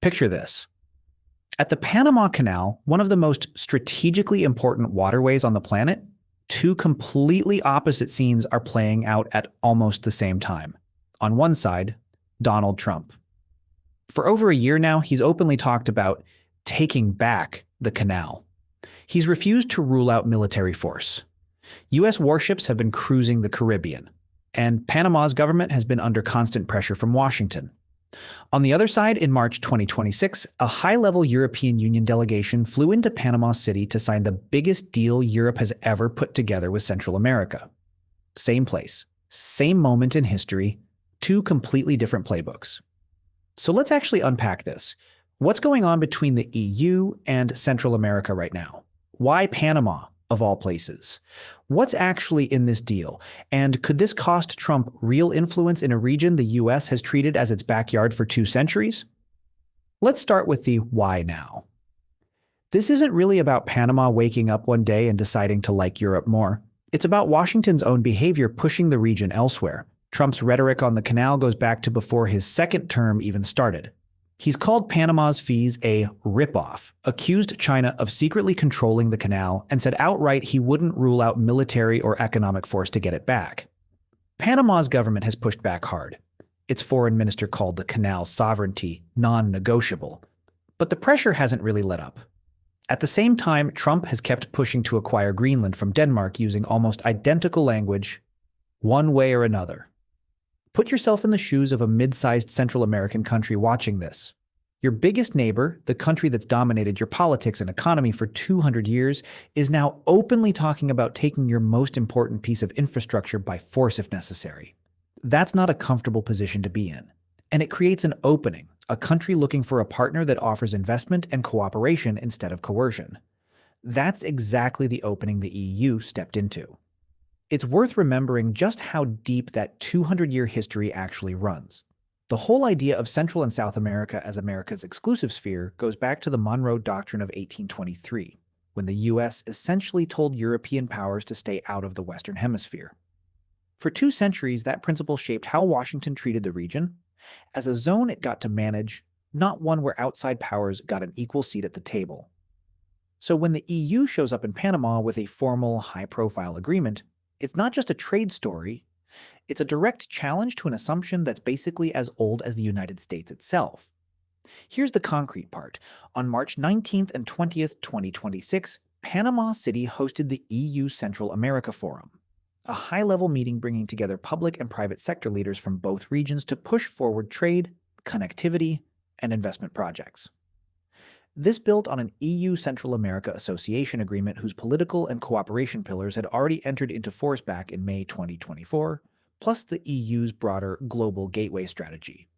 Picture this. At the Panama Canal, one of the most strategically important waterways on the planet, two completely opposite scenes are playing out at almost the same time. On one side, Donald Trump. For over a year now, he's openly talked about taking back the canal. He's refused to rule out military force. U.S. warships have been cruising the Caribbean, and Panama's government has been under constant pressure from Washington. On the other side, in March 2026, a high-level European Union delegation flew into Panama City to sign the biggest deal Europe has ever put together with Central America. Same place, same moment in history, two completely different playbooks. So let's actually unpack this. What's going on between the EU and Central America right now? Why Panama, of all places? What's actually in this deal? And could this cost Trump real influence in a region the US has treated as its backyard for 2 centuries? Let's start with the why now. This isn't really about Panama waking up one day and deciding to like Europe more. It's about Washington's own behavior pushing the region elsewhere. Trump's rhetoric on the canal goes back to before his second term even started. He's called Panama's fees a ripoff, accused China of secretly controlling the canal, and said outright he wouldn't rule out military or economic force to get it back. Panama's government has pushed back hard. Its foreign minister called the canal's sovereignty non-negotiable. But the pressure hasn't really let up. At the same time, Trump has kept pushing to acquire Greenland from Denmark using almost identical language, one way or another. Put yourself in the shoes of a mid-sized Central American country watching this. Your biggest neighbor, the country that's dominated your politics and economy for 200 years, is now openly talking about taking your most important piece of infrastructure by force if necessary. That's not a comfortable position to be in. And it creates an opening, a country looking for a partner that offers investment and cooperation instead of coercion. That's exactly the opening the EU stepped into. It's worth remembering just how deep that 200-year history actually runs. The whole idea of Central and South America as America's exclusive sphere goes back to the Monroe Doctrine of 1823, when the U.S. essentially told European powers to stay out of the Western Hemisphere. For 2 centuries, that principle shaped how Washington treated the region, as a zone it got to manage, not one where outside powers got an equal seat at the table. So when the EU shows up in Panama with a formal, high-profile agreement, it's not just a trade story, it's a direct challenge to an assumption that's basically as old as the United States itself. Here's the concrete part. On March 19th and 20th, 2026, Panama City hosted the EU Central America Forum, a high-level meeting bringing together public and private sector leaders from both regions to push forward trade, connectivity, and investment projects. This built on an EU Central America Association agreement whose political and cooperation pillars had already entered into force back in May 2024, plus the EU's broader Global Gateway strategy.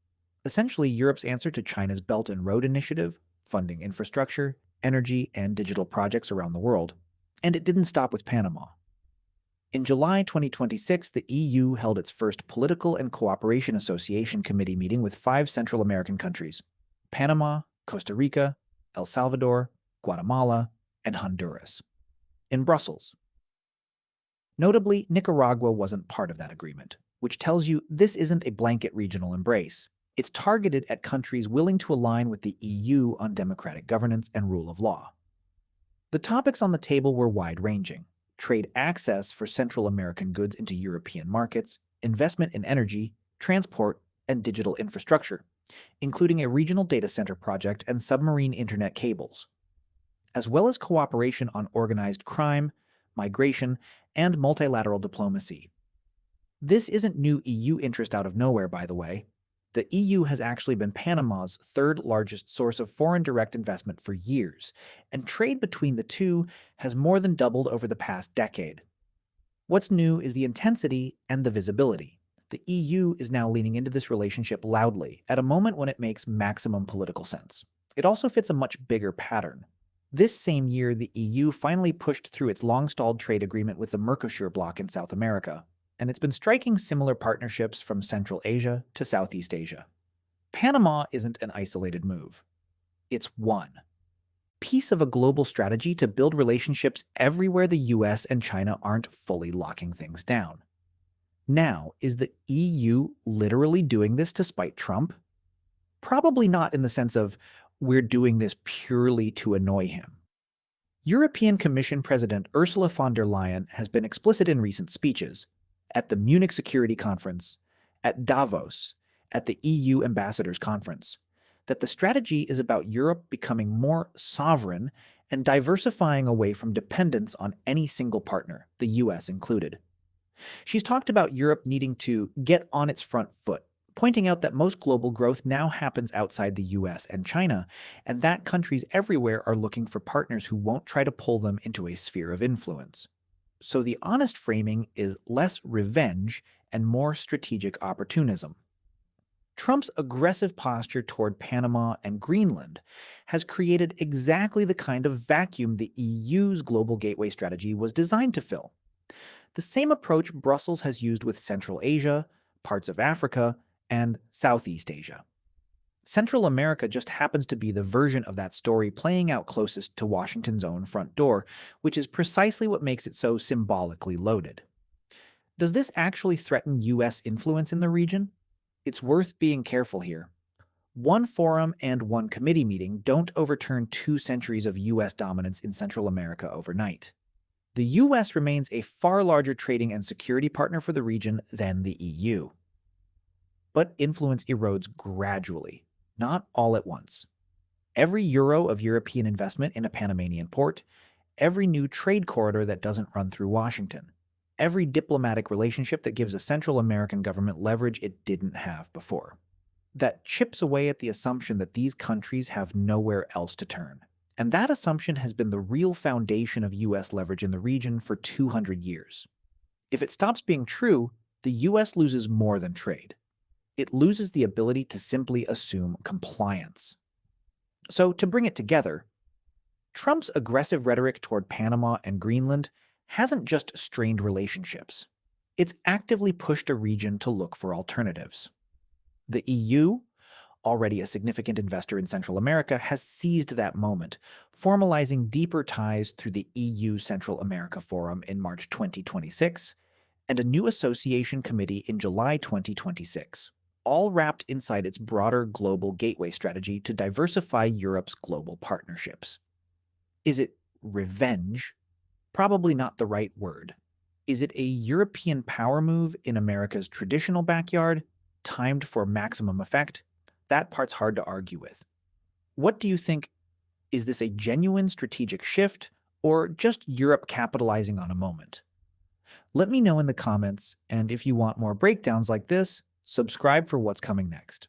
Essentially, Europe's answer to China's Belt and Road Initiative, funding infrastructure, energy, and digital projects around the world. And it didn't stop with Panama. In July 2026, the EU held its first Political and Cooperation Association Committee meeting with 5 Central American countries: Panama, Costa Rica, El Salvador, Guatemala, and Honduras, in Brussels. Notably, Nicaragua wasn't part of that agreement, which tells you this isn't a blanket regional embrace. It's targeted at countries willing to align with the EU on democratic governance and rule of law. The topics on the table were wide-ranging: trade access for Central American goods into European markets, investment in energy, transport, and digital infrastructure, including a regional data center project and submarine internet cables, as well as cooperation on organized crime, migration, and multilateral diplomacy. This isn't new EU interest out of nowhere, by the way. The EU has actually been Panama's 3rd largest source of foreign direct investment for years, and trade between the two has more than doubled over the past decade. What's new is the intensity and the visibility. The EU is now leaning into this relationship loudly, at a moment when it makes maximum political sense. It also fits a much bigger pattern. This same year, the EU finally pushed through its long-stalled trade agreement with the Mercosur bloc in South America, and it's been striking similar partnerships from Central Asia to Southeast Asia. Panama isn't an isolated move. It's one piece of a global strategy to build relationships everywhere the US and China aren't fully locking things down. Now, is the EU literally doing this to spite Trump? Probably not in the sense of we're doing this purely to annoy him. European Commission President Ursula von der Leyen has been explicit in recent speeches at the Munich Security Conference, at Davos, at the EU Ambassadors Conference, that the strategy is about Europe becoming more sovereign and diversifying away from dependence on any single partner, the US included. She's talked about Europe needing to get on its front foot, pointing out that most global growth now happens outside the US and China, and that countries everywhere are looking for partners who won't try to pull them into a sphere of influence. So the honest framing is less revenge and more strategic opportunism. Trump's aggressive posture toward Panama and Greenland has created exactly the kind of vacuum the EU's global gateway strategy was designed to fill. The same approach Brussels has used with Central Asia, parts of Africa, and Southeast Asia. Central America just happens to be the version of that story playing out closest to Washington's own front door, which is precisely what makes it so symbolically loaded. Does this actually threaten U.S. influence in the region? It's worth being careful here. One forum and one committee meeting don't overturn 2 centuries of U.S. dominance in Central America overnight. The U.S. remains a far larger trading and security partner for the region than the EU. But influence erodes gradually, not all at once. Every euro of European investment in a Panamanian port, every new trade corridor that doesn't run through Washington, every diplomatic relationship that gives a Central American government leverage it didn't have before. That chips away at the assumption that these countries have nowhere else to turn. And that assumption has been the real foundation of U.S. leverage in the region for 200 years. If it stops being true, the U.S. loses more than trade. It loses the ability to simply assume compliance. So, to bring it together, Trump's aggressive rhetoric toward Panama and Greenland hasn't just strained relationships. It's actively pushed a region to look for alternatives. The EU, already a significant investor in Central America, has seized that moment, formalizing deeper ties through the EU Central America Forum in March 2026 and a new association committee in July 2026, all wrapped inside its broader global gateway strategy to diversify Europe's global partnerships. Is it revenge? Probably not the right word. Is it a European power move in America's traditional backyard, timed for maximum effect? That part's hard to argue with. What do you think? Is this a genuine strategic shift, or just Europe capitalizing on a moment? Let me know in the comments, and if you want more breakdowns like this, subscribe for what's coming next.